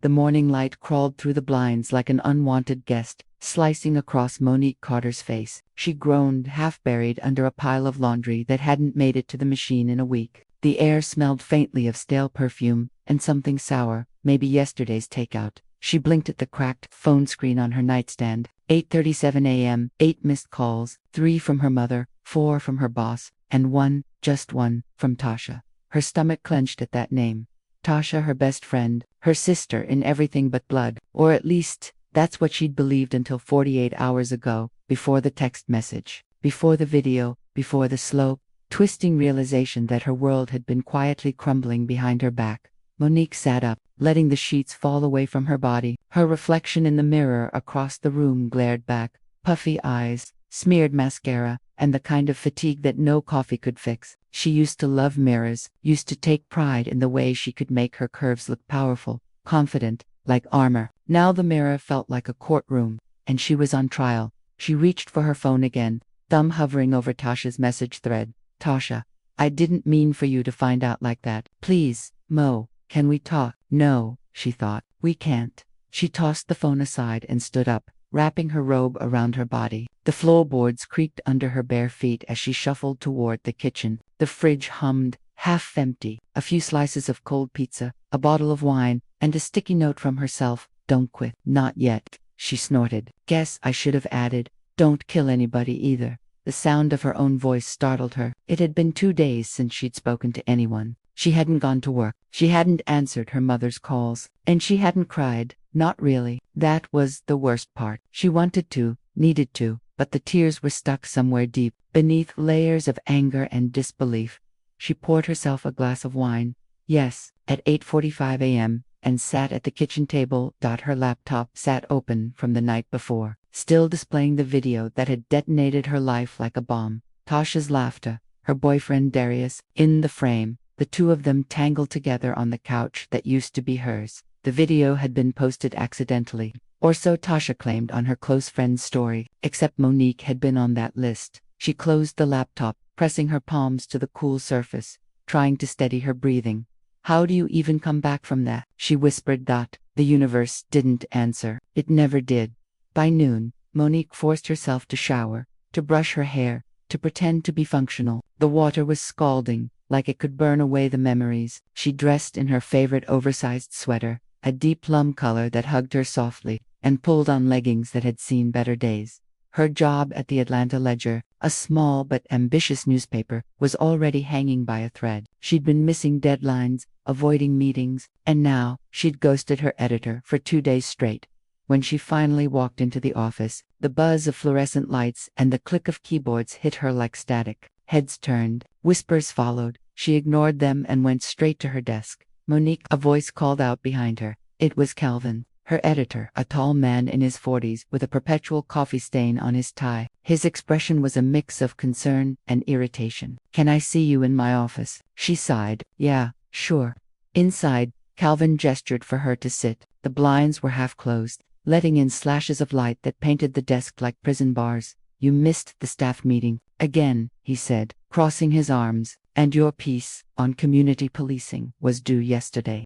The morning light crawled through the blinds like an unwanted guest, slicing across Monique Carter's face. She groaned, half buried under a pile of laundry that hadn't made it to the machine in a week. The air smelled faintly of stale perfume and something sour, maybe yesterday's takeout. She blinked at the cracked phone screen on her nightstand. 8:37 a.m., 8 missed calls, 3 from her mother, 4 from her boss, and one, just one, from Tasha. Her stomach clenched at that name. Tasha, her best friend, her sister in everything but blood, or at least, that's what she'd believed until 48 hours ago, before the text message, before the video, before the slow, twisting realization that her world had been quietly crumbling behind her back. Monique sat up, letting the sheets fall away from her body. Her reflection in the mirror across the room glared back, puffy eyes, smeared mascara, and the kind of fatigue that no coffee could fix. She used to love mirrors, used to take pride in the way she could make her curves look powerful, confident, like armor. Now the mirror felt like a courtroom, and she was on trial. She reached for her phone again, thumb hovering over Tasha's message thread. Tasha, I didn't mean for you to find out like that. Please, Mo, can we talk? No, she thought, we can't. She tossed the phone aside and stood up, wrapping her robe around her body. The floorboards creaked under her bare feet as she shuffled toward the kitchen. The fridge hummed, half empty. A few slices of cold pizza, a bottle of wine, and a sticky note from herself. Don't quit. Not yet, she snorted. Guess I should have added, don't kill anybody either. The sound of her own voice startled her. It had been 2 days since she'd spoken to anyone. She hadn't gone to work. She hadn't answered her mother's calls. And she hadn't cried. Not really. That was the worst part. She wanted to, needed to, but the tears were stuck somewhere deep, beneath layers of anger and disbelief. She poured herself a glass of wine. Yes, at 8:45 a.m., and sat at the kitchen table. Her laptop sat open from the night before, still displaying the video that had detonated her life like a bomb. Tasha's laughter, her boyfriend Darius, in the frame, the two of them tangled together on the couch that used to be hers. The video had been posted accidentally, or so Tasha claimed on her close friend's story, except Monique had been on that list. She closed the laptop, pressing her palms to the cool surface, trying to steady her breathing. How do you even come back from that? She whispered that. The universe didn't answer. It never did. By noon, Monique forced herself to shower, to brush her hair, to pretend to be functional. The water was scalding, like it could burn away the memories. She dressed in her favorite oversized sweater, a deep plum color that hugged her softly, and pulled on leggings that had seen better days. Her job at the Atlanta Ledger, a small but ambitious newspaper, was already hanging by a thread. She'd been missing deadlines, avoiding meetings, and now she'd ghosted her editor for 2 days straight. When she finally walked into the office, the buzz of fluorescent lights and the click of keyboards hit her like static. Heads turned, whispers followed. She ignored them and went straight to her desk. Monique, a voice called out behind her. It was Calvin, her editor, a tall man in his 40s with a perpetual coffee stain on his tie. His expression was a mix of concern and irritation. Can I see you in my office? She sighed. Yeah, sure. Inside, Calvin gestured for her to sit. The blinds were half closed, letting in slashes of light that painted the desk like prison bars. You missed the staff meeting. Again, he said, crossing his arms, and your piece on community policing was due yesterday.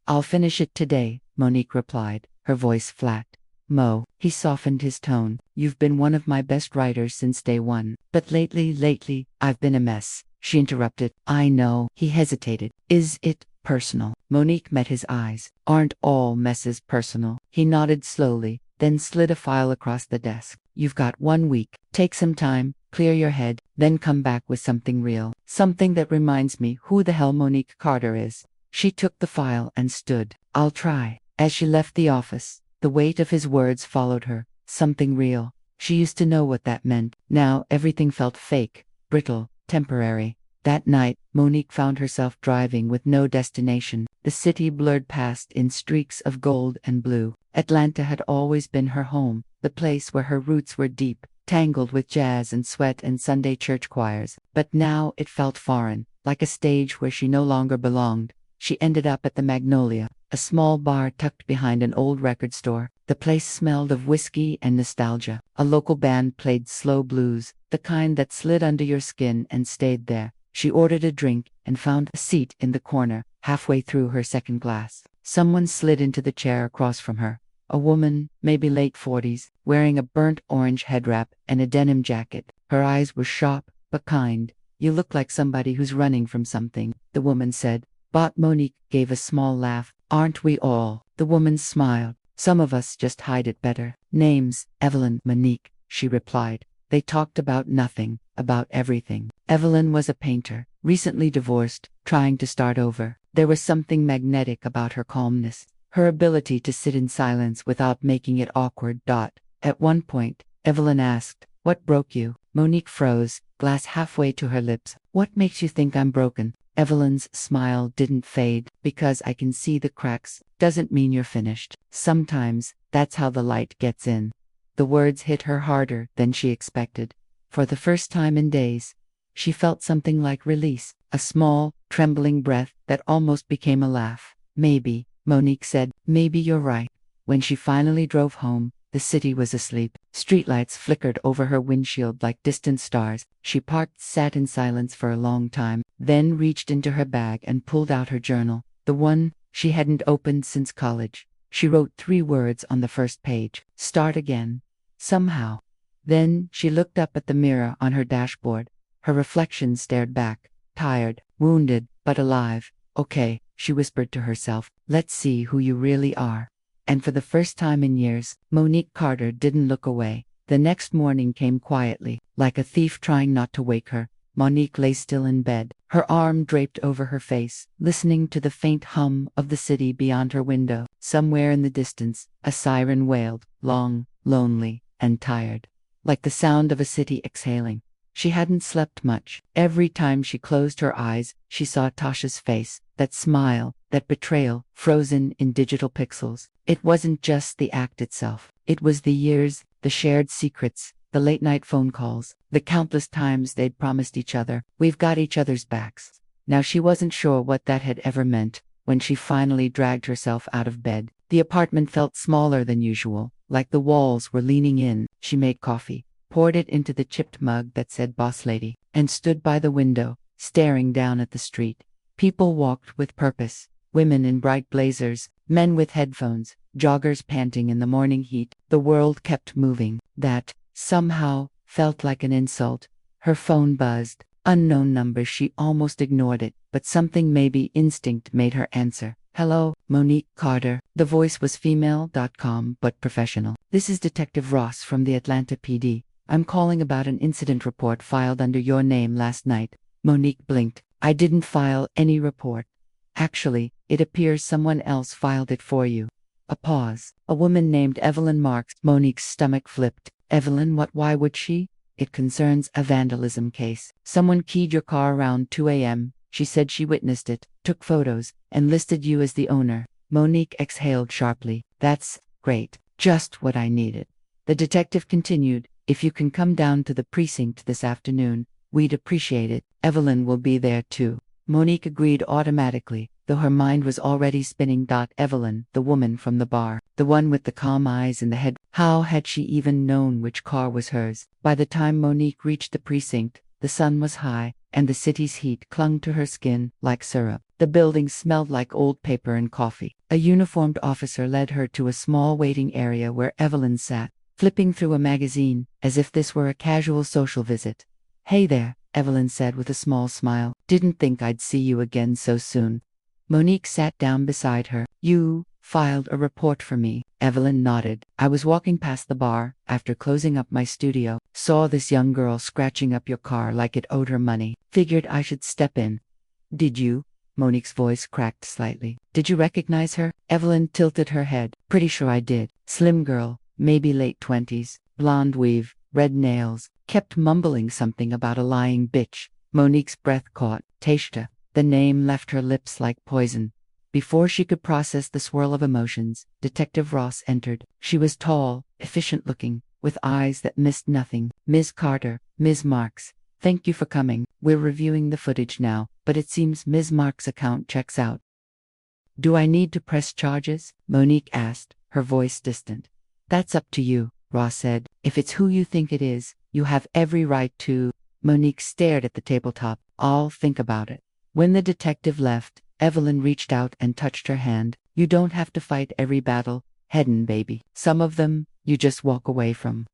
I'll finish it today, Monique replied, her voice flat. Mo, he softened his tone, you've been one of my best writers since day one, but lately, I've been a mess. She interrupted. I know. He hesitated. Is it personal? Monique met his eyes. Aren't all messes personal? He nodded slowly, then slid a file across the desk. You've got 1 week. Take some time, clear your head, then come back with something real. Something that reminds me who the hell Monique Carter is. She took the file and stood. I'll try. As she left the office, the weight of his words followed her. Something real. She used to know what that meant. Now everything felt fake, brittle, temporary. That night, Monique found herself driving with no destination. The city blurred past in streaks of gold and blue. Atlanta had always been her home, the place where her roots were deep, tangled with jazz and sweat and Sunday church choirs. But now it felt foreign, like a stage where she no longer belonged. She ended up at the Magnolia, a small bar tucked behind an old record store. The place smelled of whiskey and nostalgia. A local band played slow blues, the kind that slid under your skin and stayed there. She ordered a drink and found a seat in the corner, halfway through her second glass. Someone slid into the chair across from her. A woman, maybe late 40s, wearing a burnt orange head wrap and a denim jacket. Her eyes were sharp, but kind. "You look like somebody who's running from something," the woman said. But Monique gave a small laugh. "Aren't we all?" The woman smiled. "Some of us just hide it better." "Name's Evelyn." "Monique," she replied. They talked about nothing, about everything. Evelyn was a painter, recently divorced, trying to start over. There was something magnetic about her calmness, her ability to sit in silence without making it awkward. At one point, Evelyn asked, "What broke you?" Monique froze, glass halfway to her lips. "What makes you think I'm broken?" Evelyn's smile didn't fade. "Because I can see the cracks, doesn't mean you're finished. Sometimes, that's how the light gets in." The words hit her harder than she expected. For the first time in days, she felt something like release, a small, trembling breath that almost became a laugh. "Maybe," Monique said, "maybe you're right." When she finally drove home, the city was asleep. Streetlights flickered over her windshield like distant stars. She parked, sat in silence for a long time, then reached into her bag and pulled out her journal, the one she hadn't opened since college. She wrote 3 words on the first page: "Start again." Somehow. Then she looked up at the mirror on her dashboard. Her reflection stared back, tired, wounded, but alive. "Okay," she whispered to herself, "let's see who you really are." And for the first time in years, Monique Carter didn't look away. The next morning came quietly, like a thief trying not to wake her. Monique lay still in bed, her arm draped over her face, listening to the faint hum of the city beyond her window. Somewhere in the distance, a siren wailed, long, lonely, and tired, like the sound of a city exhaling. She hadn't slept much. Every time she closed her eyes, she saw Tasha's face, that smile, that betrayal, frozen in digital pixels. It wasn't just the act itself. It was the years, the shared secrets, the late-night phone calls, the countless times they'd promised each other, "We've got each other's backs." Now she wasn't sure what that had ever meant. When she finally dragged herself out of bed, the apartment felt smaller than usual, like the walls were leaning in. She made coffee, poured it into the chipped mug that said "Boss Lady," and stood by the window, staring down at the street. People walked with purpose, women in bright blazers, men with headphones, joggers panting in the morning heat. The world kept moving. That, somehow, felt like an insult. Her phone buzzed. Unknown number. She almost ignored it, but something, maybe instinct, made her answer. "Hello, Monique Carter." The voice was female.com, but professional. "This is Detective Ross from the Atlanta PD. I'm calling about an incident report filed under your name last night." Monique blinked. "I didn't file any report. Actually, it appears someone else filed it for you." A pause. "A woman named Evelyn Marks." Monique's stomach flipped. "Evelyn what? Why would she?" "It concerns a vandalism case. Someone keyed your car around 2 a.m. She said she witnessed it, took photos, and listed you as the owner." Monique exhaled sharply. "That's great. Just what I needed." The detective continued, "If you can come down to the precinct this afternoon, we'd appreciate it. Evelyn will be there too." Monique agreed automatically, though her mind was already spinning. Evelyn, the woman from the bar, the one with the calm eyes and the head. How had she even known which car was hers? By the time Monique reached the precinct, the sun was high, and the city's heat clung to her skin like syrup. The building smelled like old paper and coffee. A uniformed officer led her to a small waiting area where Evelyn sat, flipping through a magazine, as if this were a casual social visit. "Hey there," Evelyn said with a small smile. "Didn't think I'd see you again so soon." Monique sat down beside her. "You filed a report for me." Evelyn nodded. "I was walking past the bar, after closing up my studio, saw this young girl scratching up your car like it owed her money. Figured I should step in." "Did you?" Monique's voice cracked slightly. "Did you recognize her?" Evelyn tilted her head. "Pretty sure I did. Slim girl, maybe late 20s, blonde weave, red nails." Kept mumbling something about a lying bitch. Monique's breath caught. Tasha. The name left her lips like poison. Before she could process the swirl of emotions, Detective Ross entered. She was tall, efficient-looking, with eyes that missed nothing. "Ms. Carter, Ms. Marks, thank you for coming. We're reviewing the footage now, but it seems Ms. Marks' account checks out." "Do I need to press charges?" Monique asked, her voice distant. "That's up to you," Ross said. "If it's who you think it is, you have every right to." Monique stared at the tabletop. "I'll think about it." When the detective left, Evelyn reached out and touched her hand. You don't have to fight every battle, head-on, baby. Some of them, you just walk away from.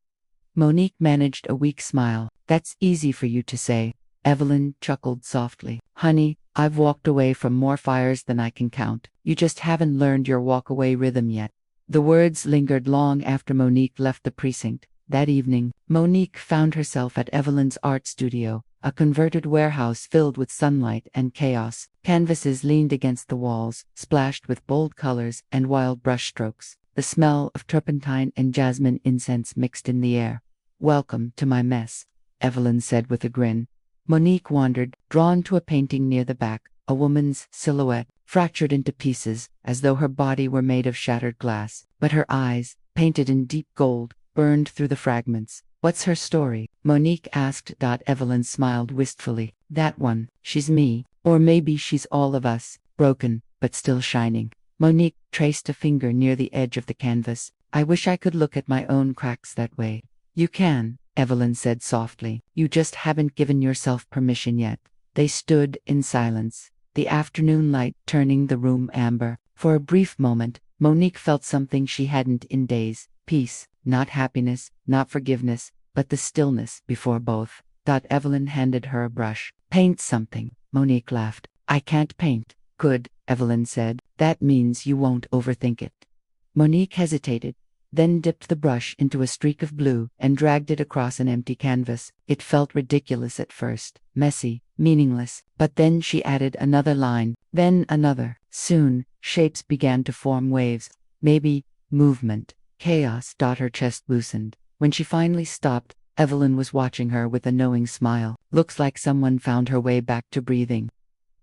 Monique managed a weak smile. That's easy for you to say. Evelyn chuckled softly. Honey, I've walked away from more fires than I can count. You just haven't learned your walk-away rhythm yet. The words lingered long after Monique left the precinct. That evening, Monique found herself at Evelyn's art studio, a converted warehouse filled with sunlight and chaos. Canvases leaned against the walls, splashed with bold colors and wild brushstrokes. The smell of turpentine and jasmine incense mixed in the air. Welcome to my mess, Evelyn said with a grin. Monique wandered, drawn to a painting near the back, a woman's silhouette, fractured into pieces, as though her body were made of shattered glass. But her eyes, painted in deep gold, burned through the fragments. What's her story? Monique asked. Evelyn smiled wistfully. That one, she's me. Or maybe she's all of us, broken, but still shining. Monique traced a finger near the edge of the canvas. I wish I could look at my own cracks that way. You can, Evelyn said softly. You just haven't given yourself permission yet. They stood in silence, the afternoon light turning the room amber. For a brief moment, Monique felt something she hadn't in days. Peace, not happiness, not forgiveness, but the stillness before both. Evelyn handed her a brush. Paint something, Monique laughed. I can't paint. Good, Evelyn said. That means you won't overthink it. Monique hesitated, then dipped the brush into a streak of blue and dragged it across an empty canvas. It felt ridiculous at first, messy, meaningless, but then she added another line, then another. Soon, shapes began to form waves, maybe movement, chaos. Her chest loosened. When she finally stopped, Evelyn was watching her with a knowing smile. Looks like someone found her way back to breathing.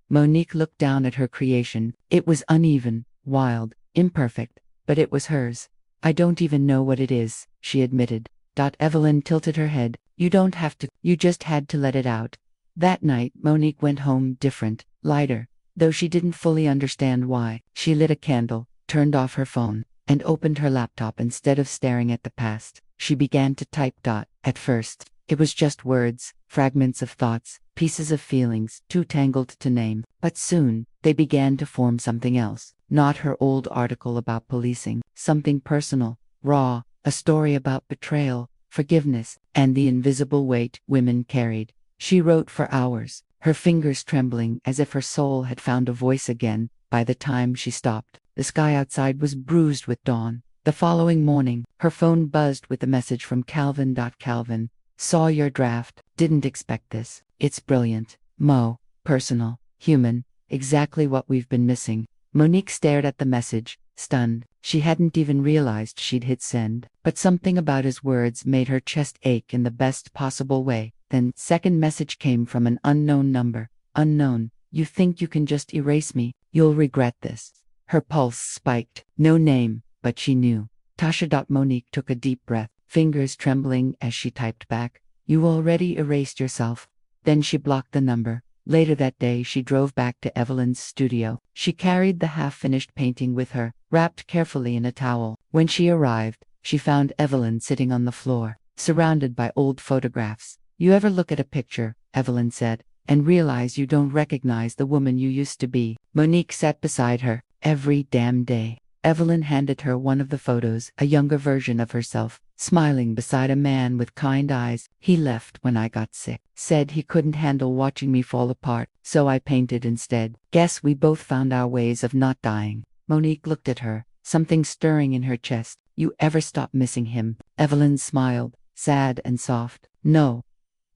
Monique looked down at her creation. It was uneven, wild, imperfect, but it was hers. I don't even know what it is, she admitted. Evelyn tilted her head. You don't have to, you just had to let it out. That night, Monique went home different, lighter, though she didn't fully understand why. She lit a candle, turned off her phone, and opened her laptop. Instead of staring at the past, she began to type. At first, it was just words, fragments of thoughts, pieces of feelings, too tangled to name. But soon, they began to form something else. Not her old article about policing, something personal, raw, a story about betrayal, forgiveness, and the invisible weight women carried. She wrote for hours, her fingers trembling as if her soul had found a voice again. By the time she stopped, the sky outside was bruised with dawn. The following morning, her phone buzzed with a message from Calvin. Calvin, saw your draft, didn't expect this. It's brilliant. Mo, personal, human, exactly what we've been missing. Monique stared at the message, stunned. She hadn't even realized she'd hit send. But something about his words made her chest ache in the best possible way. Then, second message came from an unknown number. Unknown. You think you can just erase me? You'll regret this. Her pulse spiked. No name, but she knew. Tasha. Monique took a deep breath, fingers trembling as she typed back. You already erased yourself. Then she blocked the number. Later that day, she drove back to Evelyn's studio. She carried the half-finished painting with her, wrapped carefully in a towel. When she arrived, she found Evelyn sitting on the floor, surrounded by old photographs. You ever look at a picture, Evelyn said, and realize you don't recognize the woman you used to be? Monique sat beside her. Every damn day. Evelyn handed her one of the photos, a younger version of herself, smiling beside a man with kind eyes. He left when I got sick. Said he couldn't handle watching me fall apart, so I painted instead. Guess we both found our ways of not dying. Monique looked at her, something stirring in her chest. You ever stop missing him? Evelyn smiled, sad and soft. No.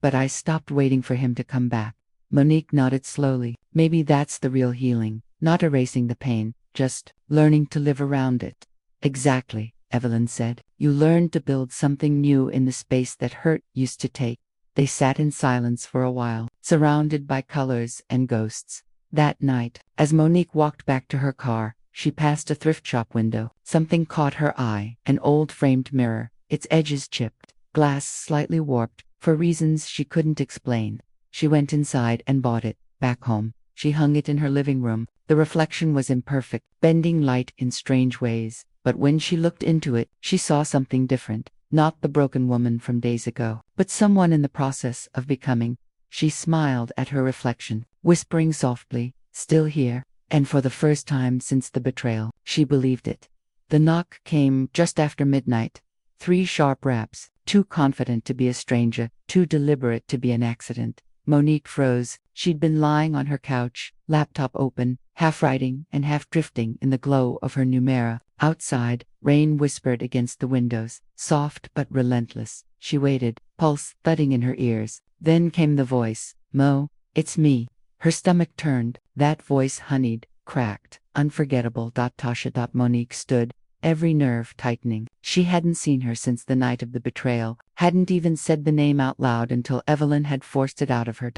But I stopped waiting for him to come back. Monique nodded slowly. Maybe that's the real healing. Not erasing the pain, just learning to live around it. Exactly, Evelyn said. You learned to build something new in the space that hurt used to take. They sat in silence for a while, surrounded by colors and ghosts. That night, as Monique walked back to her car, she passed a thrift shop window. Something caught her eye, an old framed mirror, its edges chipped, glass slightly warped, for reasons she couldn't explain. She went inside and bought it. Back home, she hung it in her living room. The reflection was imperfect, bending light in strange ways. But when she looked into it, she saw something different. Not the broken woman from days ago, but someone in the process of becoming. She smiled at her reflection, whispering softly, still here, And for the first time since the betrayal, she believed it. The knock came just after midnight. 3 sharp raps, too confident to be a stranger, too deliberate to be an accident. Monique froze. She'd been lying on her couch, laptop open, half writing and half drifting in the glow of her Numera. Outside, rain whispered against the windows, soft but relentless. She waited, pulse thudding in her ears. Then came the voice. "Mo, it's me." Her stomach turned. That voice honeyed, cracked, unforgettable. Tasha. Monique stood, every nerve tightening. She hadn't seen her since the night of the betrayal, hadn't even said the name out loud until Evelyn had forced it out of her.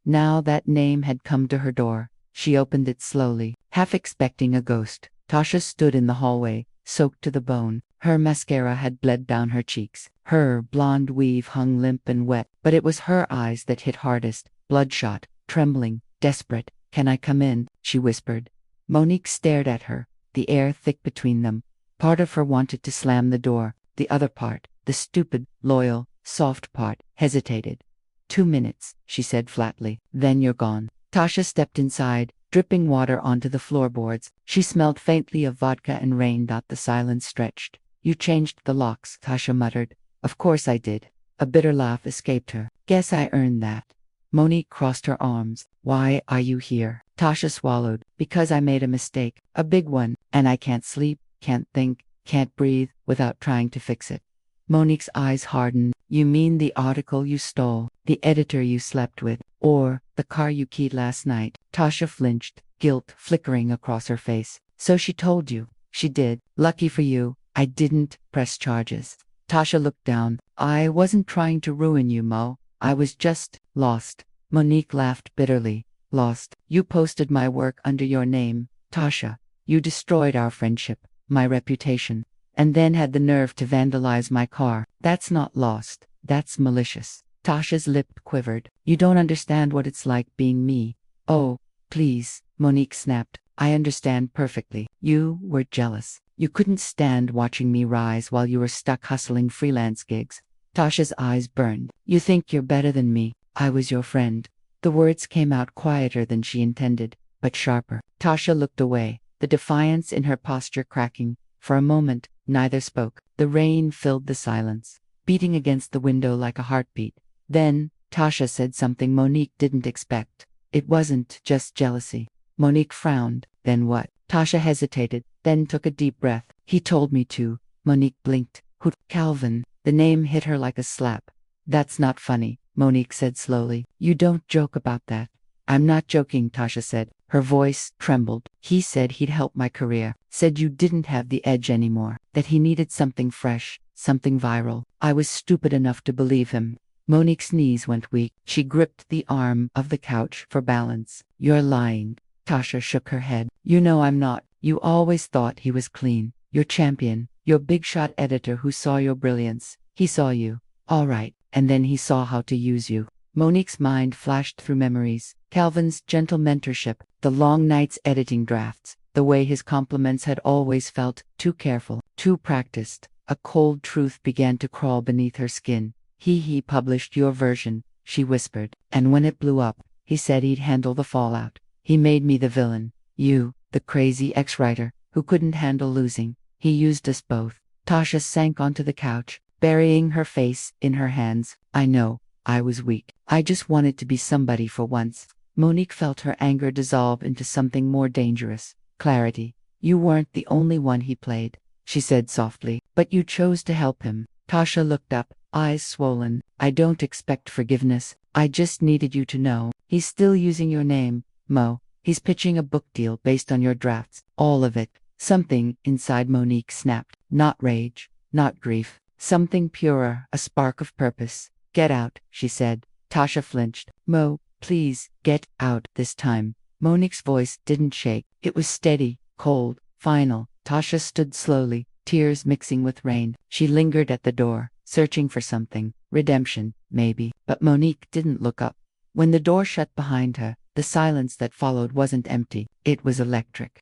Now that name had come to her door. She opened it slowly, half expecting a ghost. Tasha stood in the hallway, soaked to the bone. Her mascara had bled down her cheeks. Her blonde weave hung limp and wet, but it was her eyes that hit hardest, bloodshot, trembling, desperate. "Can I come in?" she whispered. Monique stared at her, the air thick between them. Part of her wanted to slam the door. The other part, the stupid, loyal, soft part, hesitated. 2 minutes, she said flatly. "Then you're gone." Tasha stepped inside, dripping water onto the floorboards. She smelled faintly of vodka and rain. The silence stretched. "You changed the locks," Tasha muttered. "Of course I did." A bitter laugh escaped her. "Guess I earned that." Monique crossed her arms. "Why are you here?" Tasha swallowed. "Because I made a mistake, a big one, and I can't sleep, can't think, can't breathe without trying to fix it." Monique's eyes hardened. "You mean the article you stole, the editor you slept with, or the car you keyed last night?" Tasha flinched, guilt flickering across her face. "So she told you." "She did. Lucky for you, I didn't press charges." Tasha looked down. "I wasn't trying to ruin you, Mo. I was just lost." Monique laughed bitterly. "Lost? You posted my work under your name, Tasha. You destroyed our friendship, my reputation, and then had the nerve to vandalize my car. That's not lost. That's malicious." Tasha's lip quivered. "You don't understand what it's like being me." "Oh, please," Monique snapped. "I understand perfectly. You were jealous. You couldn't stand watching me rise while you were stuck hustling freelance gigs." Tasha's eyes burned. "You think you're better than me. I was your friend." The words came out quieter than she intended, but sharper. Tasha looked away, the defiance in her posture cracking. For a moment, neither spoke. The rain filled the silence, beating against the window like a heartbeat. Then, Tasha said something Monique didn't expect. "It wasn't just jealousy." Monique frowned. "Then what?" Tasha hesitated, then took a deep breath. "He told me to." Monique blinked. "Who?" "Calvin." The name hit her like a slap. "That's not funny," Monique said slowly. "You don't joke about that." "I'm not joking," Tasha said. Her voice trembled. "He said he'd help my career. Said you didn't have the edge anymore. That he needed something fresh, something viral. I was stupid enough to believe him." Monique's knees went weak. She gripped the arm of the couch for balance. "You're lying." Tasha shook her head. "You know I'm not. You always thought he was clean. Your champion, your big shot editor who saw your brilliance. He saw you. All right. And then he saw how to use you." Monique's mind flashed through memories. Calvin's gentle mentorship, the long nights editing drafts, the way his compliments had always felt too careful, too practiced. A cold truth began to crawl beneath her skin. He published your version," she whispered. "And when it blew up, he said he'd handle the fallout. He made me the villain. You, the crazy ex-writer, who couldn't handle losing. He used us both." Tasha sank onto the couch, burying her face in her hands. "I know. I was weak. I just wanted to be somebody for once." Monique felt her anger dissolve into something more dangerous. Clarity. "You weren't the only one he played," she said softly, "but you chose to help him." Tasha looked up, eyes swollen. "I don't expect forgiveness. I just needed you to know. He's still using your name, Mo. He's pitching a book deal based on your drafts. All of it." Something inside Monique snapped. Not rage, not grief. Something purer, a spark of purpose. "Get out," she said. Tasha flinched. "Mo, please, get out this time." Monique's voice didn't shake. It was steady, cold, final. Tasha stood slowly, tears mixing with rain. She lingered at the door, searching for something. Redemption, maybe. But Monique didn't look up. When the door shut behind her, the silence that followed wasn't empty. It was electric.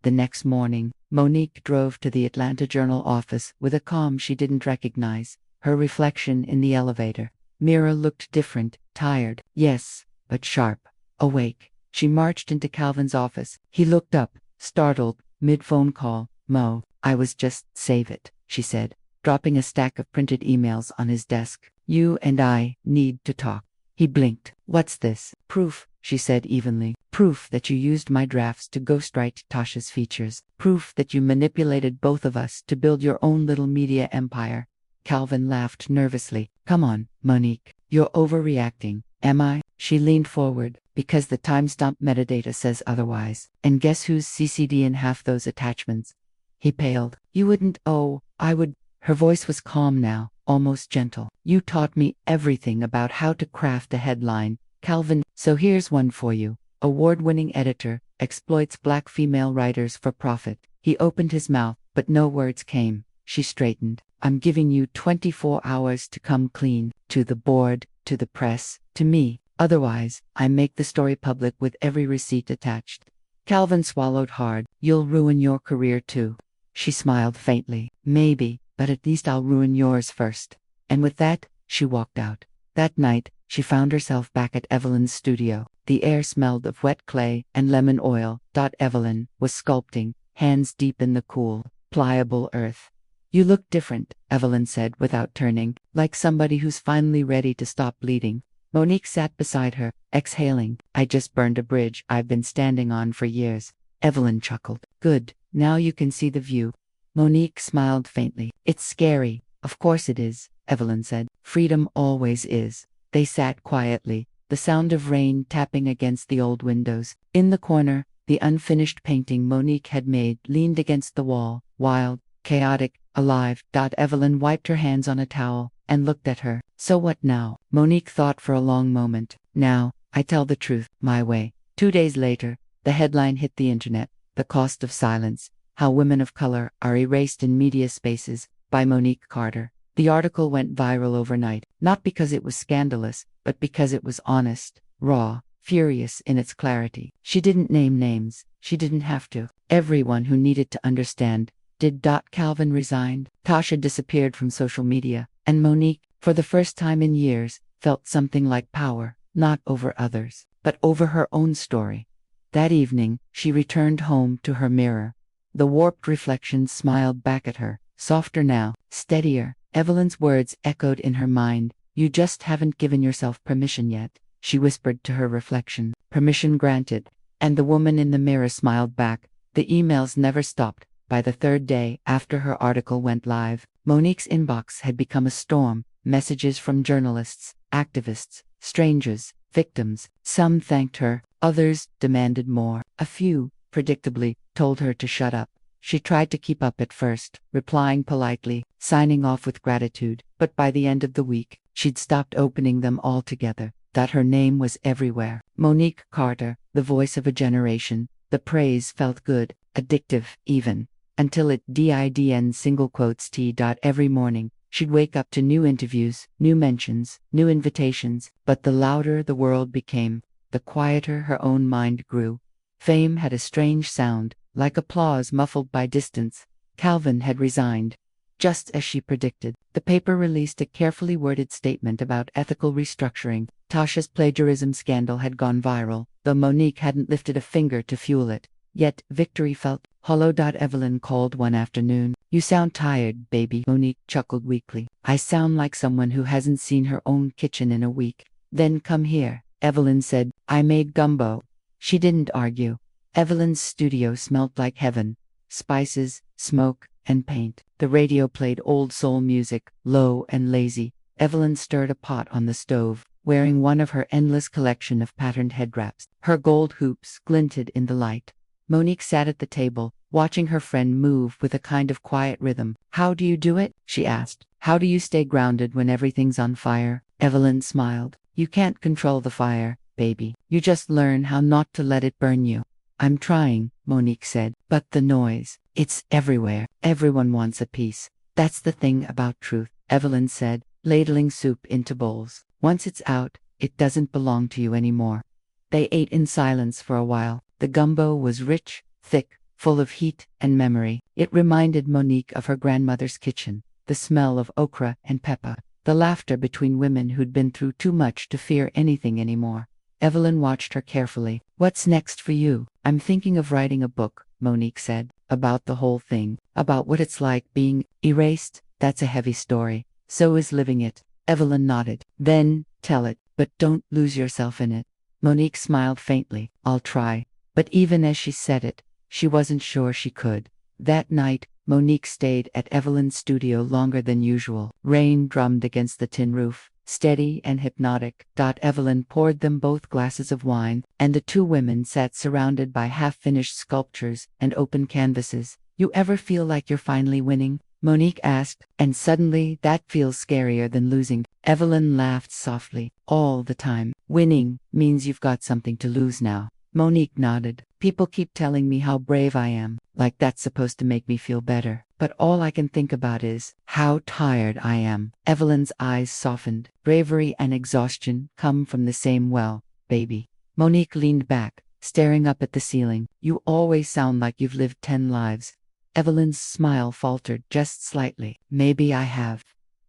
The next morning, Monique drove to the Atlanta Journal office with a calm she didn't recognize. Her reflection in the elevator mirror looked different, tired, yes, but sharp, awake. She marched into Calvin's office. He looked up, startled, mid-phone call. "Mo, I was just save it," she said, dropping a stack of printed emails on his desk. "You and I need to talk." He blinked. "What's this?" "Proof," she said evenly. "Proof that you used my drafts to ghostwrite Tasha's features. Proof that you manipulated both of us to build your own little media empire." Calvin laughed nervously. "Come on, Monique. You're overreacting." "Am I?" She leaned forward. "Because the timestamp metadata says otherwise. And guess who's CC'd in half those attachments?" He paled. "You wouldn't." "Oh, I would." Her voice was calm now, almost gentle. "You taught me everything about how to craft a headline, Calvin. So here's one for you. Award-winning editor exploits black female writers for profit." He opened his mouth, but no words came. She straightened. "I'm giving you 24 hours to come clean, to the board, to the press, to me. Otherwise, I make the story public with every receipt attached." Calvin swallowed hard. "You'll ruin your career too." She smiled faintly. "Maybe, but at least I'll ruin yours first." And with that, she walked out. That night, she found herself back at Evelyn's studio. The air smelled of wet clay and lemon oil. Evelyn was sculpting, hands deep in the cool, pliable earth. "You look different," Evelyn said without turning, "like somebody who's finally ready to stop bleeding." Monique sat beside her, exhaling. "I just burned a bridge I've been standing on for years." Evelyn chuckled. "Good, now you can see the view." Monique smiled faintly. "It's scary." "Of course it is," Evelyn said. "Freedom always is." They sat quietly, the sound of rain tapping against the old windows. In the corner, the unfinished painting Monique had made leaned against the wall, wild, chaotic, alive. Evelyn wiped her hands on a towel and looked at her. "So what now?" Monique thought for a long moment. "Now, I tell the truth, my way." 2 days later, the headline hit the internet. "The Cost of Silence: How Women of Color Are Erased in Media Spaces," by Monique Carter. The article went viral overnight, not because it was scandalous, but because it was honest, raw, furious in its clarity. She didn't name names. She didn't have to. Everyone who needed to understand. Did. Calvin resigned. Tasha disappeared from social media. And Monique, for the first time in years, felt something like power, not over others, but over her own story. That evening, she returned home to her mirror. The warped reflection smiled back at her, softer now, steadier. Evelyn's words echoed in her mind. "You just haven't given yourself permission yet," she whispered to her reflection. "Permission granted." And the woman in the mirror smiled back. The emails never stopped. By the third day after her article went live, Monique's inbox had become a storm. Messages from journalists, activists, strangers, victims. Some thanked her, others demanded more. A few, predictably, told her to shut up. She tried to keep up at first, replying politely, signing off with gratitude, but by the end of the week, she'd stopped opening them altogether. That her name was everywhere. Monique Carter, the voice of a generation. The praise felt good, addictive, even. Until it didn't single quotes t. Every morning, she'd wake up to new interviews, new mentions, new invitations, but the louder the world became, the quieter her own mind grew. Fame had a strange sound, like applause muffled by distance. Calvin had resigned. Just as she predicted, the paper released a carefully worded statement about ethical restructuring. Tasha's plagiarism scandal had gone viral, though Monique hadn't lifted a finger to fuel it. Yet, victory felt hollow. Evelyn called one afternoon. "You sound tired, baby." Monique chuckled weakly. "I sound like someone who hasn't seen her own kitchen in a week." "Then come here," Evelyn said. "I made gumbo." She didn't argue. Evelyn's studio smelled like heaven. Spices, smoke, and paint. The radio played old soul music, low and lazy. Evelyn stirred a pot on the stove, wearing one of her endless collection of patterned head wraps. Her gold hoops glinted in the light. Monique sat at the table, watching her friend move with a kind of quiet rhythm. "How do you do it?" she asked. "How do you stay grounded when everything's on fire?" Evelyn smiled. "You can't control the fire, baby. You just learn how not to let it burn you." "I'm trying," Monique said. "But the noise, it's everywhere. Everyone wants a piece." "That's the thing about truth," Evelyn said, ladling soup into bowls. "Once it's out, it doesn't belong to you anymore." They ate in silence for a while. The gumbo was rich, thick, full of heat and memory. It reminded Monique of her grandmother's kitchen, the smell of okra and pepper, the laughter between women who'd been through too much to fear anything anymore. Evelyn watched her carefully. What's next for you? I'm thinking of writing a book, Monique said, about the whole thing, about what it's like being erased. That's a heavy story. So is living it. Evelyn nodded. Then, tell it, but don't lose yourself in it. Monique smiled faintly. I'll try. But even as she said it, she wasn't sure she could. That night, Monique stayed at Evelyn's studio longer than usual. Rain drummed against the tin roof, steady and hypnotic. Evelyn poured them both glasses of wine, and the two women sat surrounded by half-finished sculptures and open canvases. You ever feel like you're finally winning? Monique asked, and suddenly that feels scarier than losing. Evelyn laughed softly. All the time. Winning means you've got something to lose now. Monique nodded. People keep telling me how brave I am, like that's supposed to make me feel better. But all I can think about is how tired I am. Evelyn's eyes softened. Bravery and exhaustion come from the same well, baby. Monique leaned back, staring up at the ceiling. You always sound like you've lived 10 lives. Evelyn's smile faltered just slightly. Maybe I have.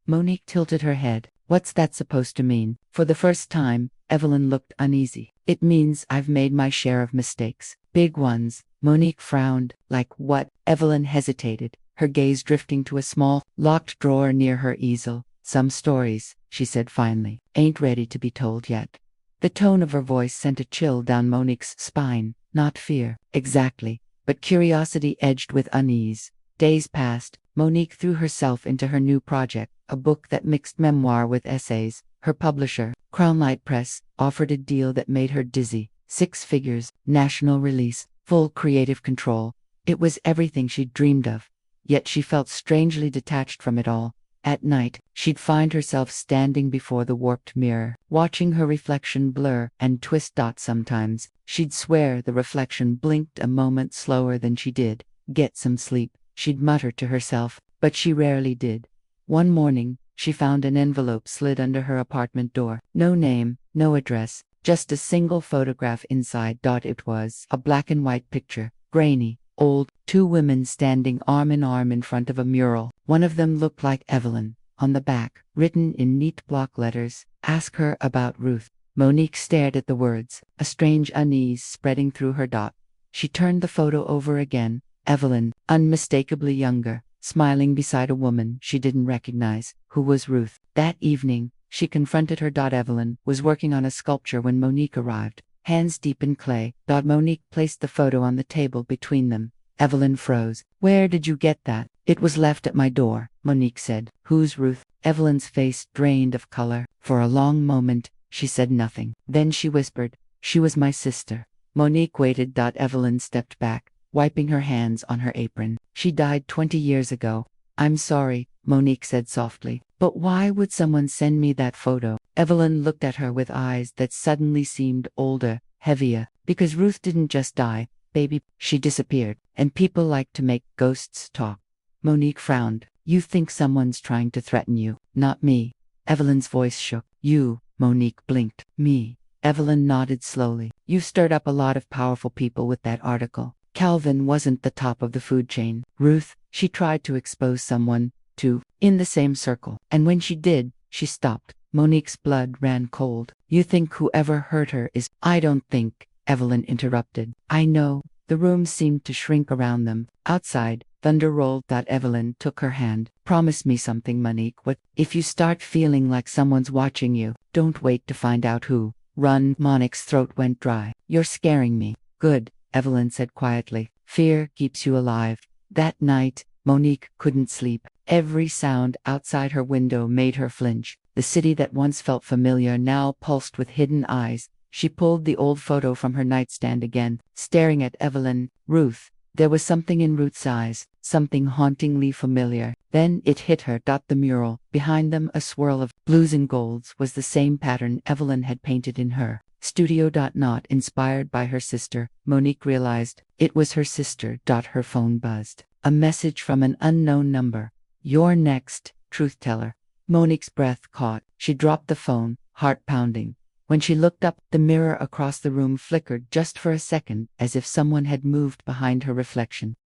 Monique tilted her head. What's that supposed to mean? For the first time, Evelyn looked uneasy. It means I've made my share of mistakes. Big ones. Monique frowned. Like what? Evelyn hesitated, her gaze drifting to a small, locked drawer near her easel. Some stories, she said finally, ain't ready to be told yet. The tone of her voice sent a chill down Monique's spine. Not fear, exactly, but curiosity edged with unease. Days passed. Monique threw herself into her new project, a book that mixed memoir with essays. Her publisher, Crownlight Press, offered a deal that made her dizzy. 6 figures, national release, full creative control. It was everything she'd dreamed of. Yet she felt strangely detached from it all. At night, she'd find herself standing before the warped mirror, watching her reflection blur and twist. Sometimes, she'd swear the reflection blinked a moment slower than she did. Get some sleep, she'd mutter to herself, but she rarely did. One morning, she found an envelope slid under her apartment door. No name, no address, just a single photograph inside. It was a black and white picture, grainy, old, 2 women standing arm in arm in front of a mural. One of them looked like Evelyn. On the back, written in neat block letters, ask her about Ruth. Monique stared at the words, a strange unease spreading through her. She turned the photo over again. Evelyn, unmistakably younger, smiling beside a woman she didn't recognize. Who was Ruth? That evening, she confronted her. Evelyn was working on a sculpture when Monique arrived, hands deep in clay. Monique placed the photo on the table between them. Evelyn froze. Where did you get that? It was left at my door, Monique said. Who's Ruth? Evelyn's face drained of color. For a long moment, she said nothing. Then she whispered, she was my sister. Monique waited. Evelyn stepped back, wiping her hands on her apron. She died 20 years ago. I'm sorry, Monique said softly, but why would someone send me that photo? Evelyn looked at her with eyes that suddenly seemed older, heavier. Because Ruth didn't just die, baby, she disappeared, and people like to make ghosts talk. Monique frowned. You think someone's trying to threaten you, not me. Evelyn's voice shook. You, Monique blinked. Me. Evelyn nodded slowly. You stirred up a lot of powerful people with that article. Calvin wasn't the top of the food chain. Ruth, she tried to expose someone, too, in the same circle. And when she did, she stopped. Monique's blood ran cold. You think whoever hurt her is— I don't think, Evelyn interrupted. I know. The room seemed to shrink around them. Outside, thunder rolled. Evelyn took her hand. Promise me something, Monique. What? If you start feeling like someone's watching you, don't wait to find out who. Run. Monique's throat went dry. You're scaring me. Good, Evelyn said quietly. Fear keeps you alive. That night, Monique couldn't sleep. Every sound outside her window made her flinch. The city that once felt familiar now pulsed with hidden eyes. She pulled the old photo from her nightstand again, staring at Evelyn. Ruth. There was something in Ruth's eyes, something hauntingly familiar. Then it hit her. The mural, behind them a swirl of blues and golds, was the same pattern Evelyn had painted in her studio. Not inspired by her sister, Monique realized it was her sister. Her phone buzzed. A message from an unknown number. You're next, truth teller. Monique's breath caught. She dropped the phone, heart pounding. When she looked up, the mirror across the room flickered just for a second, as if someone had moved behind her reflection.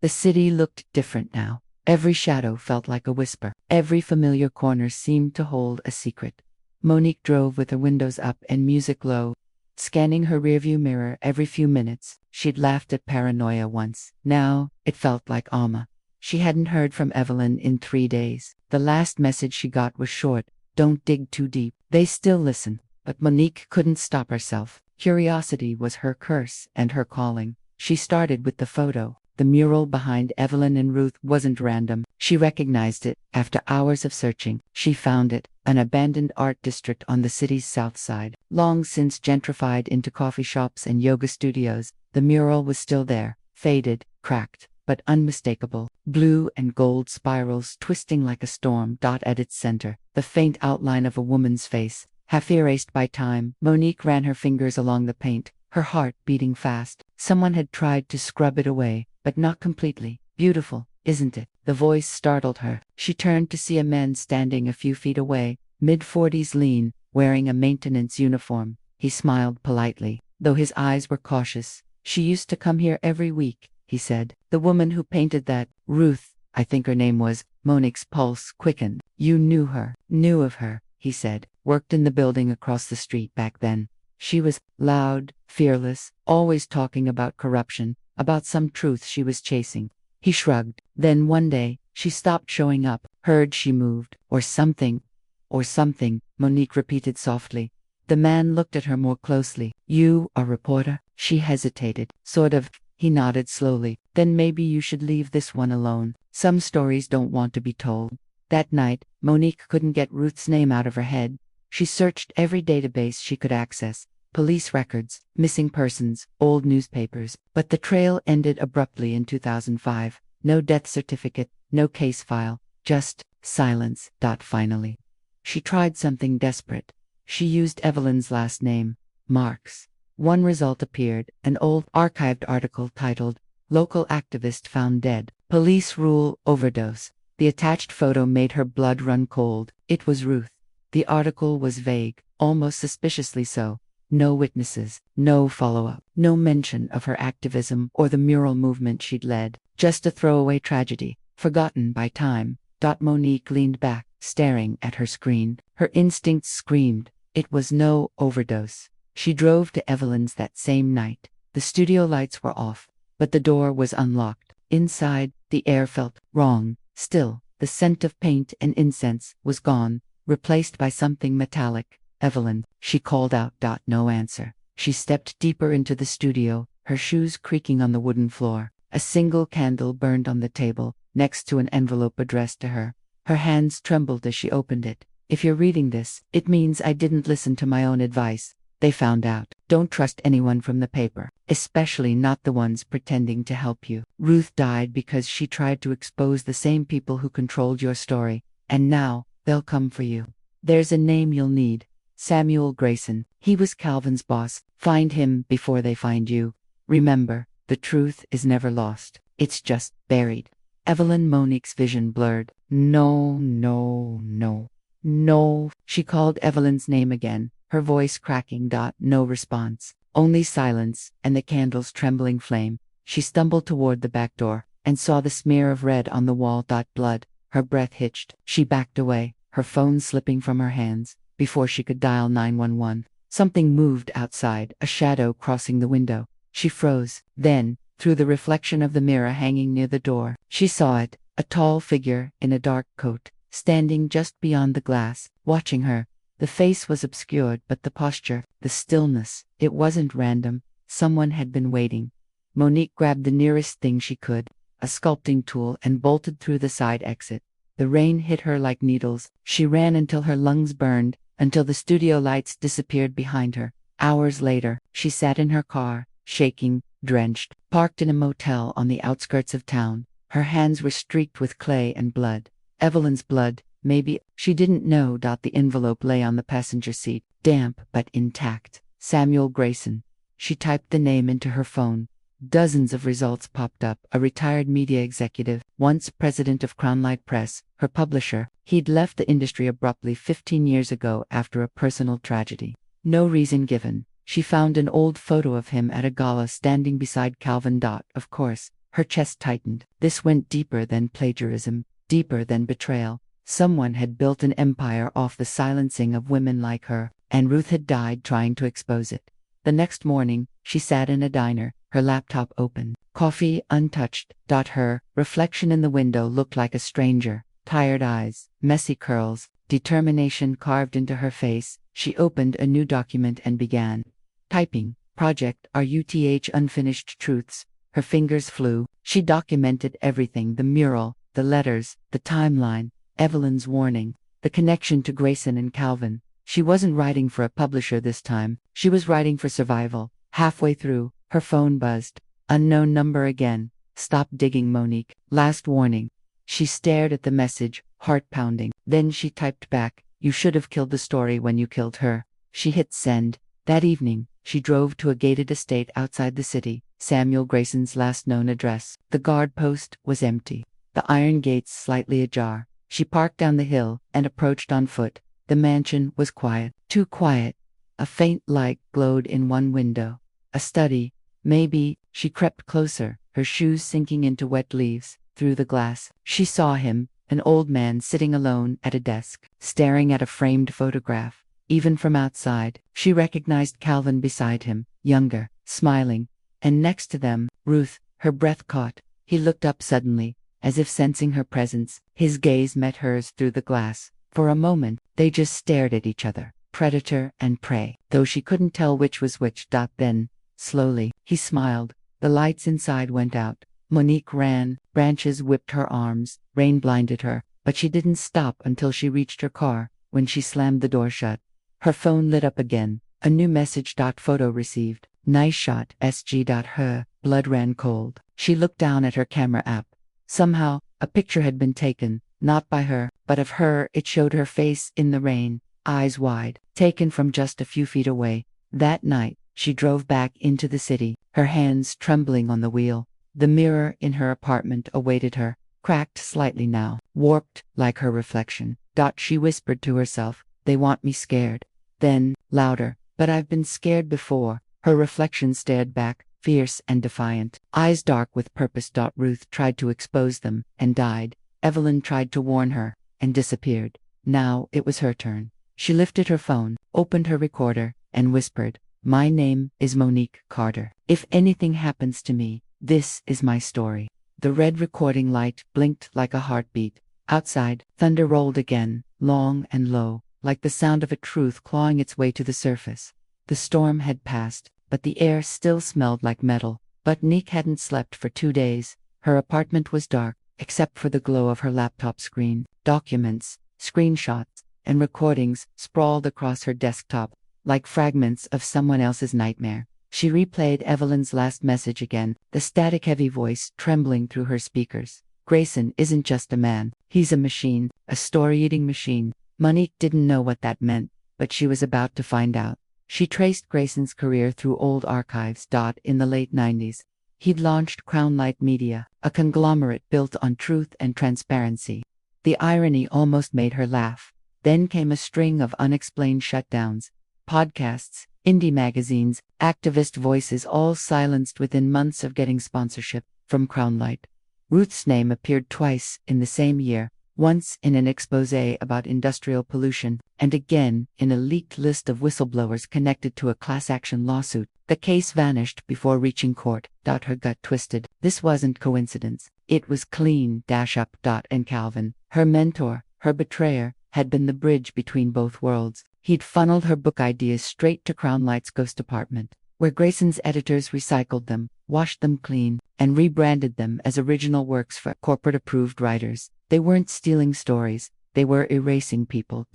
The city looked different now. Every shadow felt like a whisper. Every familiar corner seemed to hold a secret. Monique drove with her windows up and music low, scanning her rearview mirror every few minutes. She'd laughed at paranoia once. Now, it felt like Alma. She hadn't heard from Evelyn in 3 days. The last message she got was short: "Don't dig too deep." They still listen. But Monique couldn't stop herself. Curiosity was her curse and her calling. She started with the photo. The mural behind Evelyn and Ruth wasn't random. She recognized it. After hours of searching, she found it, an abandoned art district on the city's south side. Long since gentrified into coffee shops and yoga studios, the mural was still there, faded, cracked, but unmistakable. Blue and gold spirals twisting like a storm. At its center, the faint outline of a woman's face, half erased by time. Monique ran her fingers along the paint, her heart beating fast. Someone had tried to scrub it away, but not completely. "Beautiful, isn't it?" The voice startled her. She turned to see a man standing a few feet away, mid-40s, lean, wearing a maintenance uniform. He smiled politely, though his eyes were cautious. "She used to come here every week," he said. "The woman who painted that, Ruth, I think her name was." Monique's pulse quickened. "You knew her." "Knew of her," he said. "Worked in the building across the street back then. She was loud, fearless, always talking about corruption, about some truth she was chasing." He shrugged. "Then one day, she stopped showing up. Heard she moved, or something." "Or something," Monique repeated softly. The man looked at her more closely. "You a reporter?" She hesitated. "Sort of." He nodded slowly. "Then maybe you should leave this one alone. Some stories don't want to be told." That night, Monique couldn't get Ruth's name out of her head. She searched every database she could access: police records, missing persons, old newspapers. But the trail ended abruptly in 2005. No death certificate, no case file, just silence. Finally, she tried something desperate. She used Evelyn's last name, Marks. One result appeared: an old archived article titled, "Local Activist Found Dead. Police Rule Overdose." The attached photo made her blood run cold. It was Ruth. The article was vague, almost suspiciously so. No witnesses, no follow-up, no mention of her activism or the mural movement she'd led. Just a throwaway tragedy, forgotten by time. Monique leaned back, staring at her screen. Her instincts screamed. It was no overdose. She drove to Evelyn's that same night. The studio lights were off, but the door was unlocked. Inside, the air felt wrong. Still, the scent of paint and incense was gone, replaced by something metallic. "Evelyn," she called out. No answer. She stepped deeper into the studio, her shoes creaking on the wooden floor. A single candle burned on the table, next to an envelope addressed to her. Her hands trembled as she opened it. "If you're reading this, it means I didn't listen to my own advice. They found out. Don't trust anyone from the paper, especially not the ones pretending to help you. Ruth died because she tried to expose the same people who controlled your story, and now they'll come for you. There's a name you'll need: Samuel Grayson. He was Calvin's boss. Find him before they find you. Remember, the truth is never lost. It's just buried." Evelyn. Monique's vision blurred. "No, no, no, no." She called Evelyn's name again, her voice cracking. No response. Only silence and the candle's trembling flame. She stumbled toward the back door and saw the smear of red on the wall. Blood. Her breath hitched. She backed away, her phone slipping from her hands. Before she could dial 911, something moved outside, a shadow crossing the window. She froze. Then, through the reflection of the mirror hanging near the door, she saw it, a tall figure in a dark coat, standing just beyond the glass, watching her. The face was obscured, but the posture, the stillness, it wasn't random. Someone had been waiting. Monique grabbed the nearest thing she could, a sculpting tool, and bolted through the side exit. The rain hit her like needles. She ran until her lungs burned, until the studio lights disappeared behind her. Hours later, she sat in her car, shaking, drenched, parked in a motel on the outskirts of town. Her hands were streaked with clay and blood. Evelyn's blood, maybe. She didn't know. The envelope lay on the passenger seat, damp but intact. Samuel Grayson. She typed the name into her phone. Dozens of results popped up. A retired media executive, once president of Crownlight Press, her publisher. He'd left the industry abruptly 15 years ago after a personal tragedy. No reason given. She found an old photo of him at a gala standing beside Calvin. Of course, her chest tightened. This went deeper than plagiarism, deeper than betrayal. Someone had built an empire off the silencing of women like her, and Ruth had died trying to expose it. The next morning, she sat in a diner, her laptop open, coffee untouched. Her reflection in the window looked like a stranger. Tired eyes, messy curls, determination carved into her face. She opened a new document and began typing. Project RUTH Unfinished Truths. Her fingers flew. She documented everything: the mural, the letters, the timeline, Evelyn's warning, the connection to Grayson and Calvin. She wasn't writing for a publisher this time. She was writing for survival. Halfway through, her phone buzzed. Unknown number again. Stop digging, Monique. Last warning. She stared at the message, heart pounding. Then she typed back, you should have killed the story when you killed her. She hit send. That evening, she drove to a gated estate outside the city, Samuel Grayson's last known address. The guard post was empty, the iron gates slightly ajar. She parked down the hill and approached on foot. The mansion was quiet, too quiet. A faint light glowed in one window. A study, maybe. She crept closer, her shoes sinking into wet leaves. Through the glass, she saw him, an old man sitting alone at a desk, staring at a framed photograph. Even from outside, she recognized Calvin beside him, younger, smiling. And next to them, Ruth, her breath caught. He looked up suddenly, as if sensing her presence. His gaze met hers through the glass. For a moment, they just stared at each other, predator and prey, though she couldn't tell which was which. Then, slowly, he smiled. The lights inside went out. Monique ran, branches whipped her arms, rain blinded her, but she didn't stop until she reached her car. When she slammed the door shut, her phone lit up again. A new message. Photo received. Nice shot. SG. Her blood ran cold. She looked down at her camera app. Somehow, a picture had been taken, not by her, but of her. It showed her face in the rain, eyes wide, taken from just a few feet away. That night, she drove back into the city, her hands trembling on the wheel. The mirror in her apartment awaited her, cracked slightly now, warped like her reflection. She whispered to herself, they want me scared. Then, louder, but I've been scared before. Her reflection stared back, fierce and defiant, eyes dark with purpose. Ruth tried to expose them, and died. Evelyn tried to warn her, and disappeared. Now it was her turn. She lifted her phone, opened her recorder, and whispered, my name is Monique Carter. If anything happens to me, this is my story. The red recording light blinked like a heartbeat. Outside, thunder rolled again, long and low, like the sound of a truth clawing its way to the surface. The storm had passed, but the air still smelled like metal. But Monique hadn't slept for 2 days. Her apartment was dark, except for the glow of her laptop screen. Documents, screenshots, and recordings sprawled across her desktop, like fragments of someone else's nightmare. She replayed Evelyn's last message again, the static-heavy voice trembling through her speakers. Grayson isn't just a man, he's a machine, a story-eating machine. Monique didn't know what that meant, but she was about to find out. She traced Grayson's career through old archives. In the late 90s, he'd launched Crown Light Media, a conglomerate built on truth and transparency. The irony almost made her laugh. Then came a string of unexplained shutdowns. Podcasts, indie magazines, activist voices, all silenced within months of getting sponsorship from Crown Light. Ruth's name appeared twice in the same year, once in an exposé about industrial pollution, and again in a leaked list of whistleblowers connected to a class action lawsuit. The case vanished before reaching court. Her gut twisted. This wasn't coincidence. It was clean up. And Calvin, her mentor, her betrayer, had been the bridge between both worlds. He'd funneled her book ideas straight to Crown Light's ghost apartment, where Grayson's editors recycled them, washed them clean, and rebranded them as original works for corporate-approved writers. They weren't stealing stories, they were erasing people.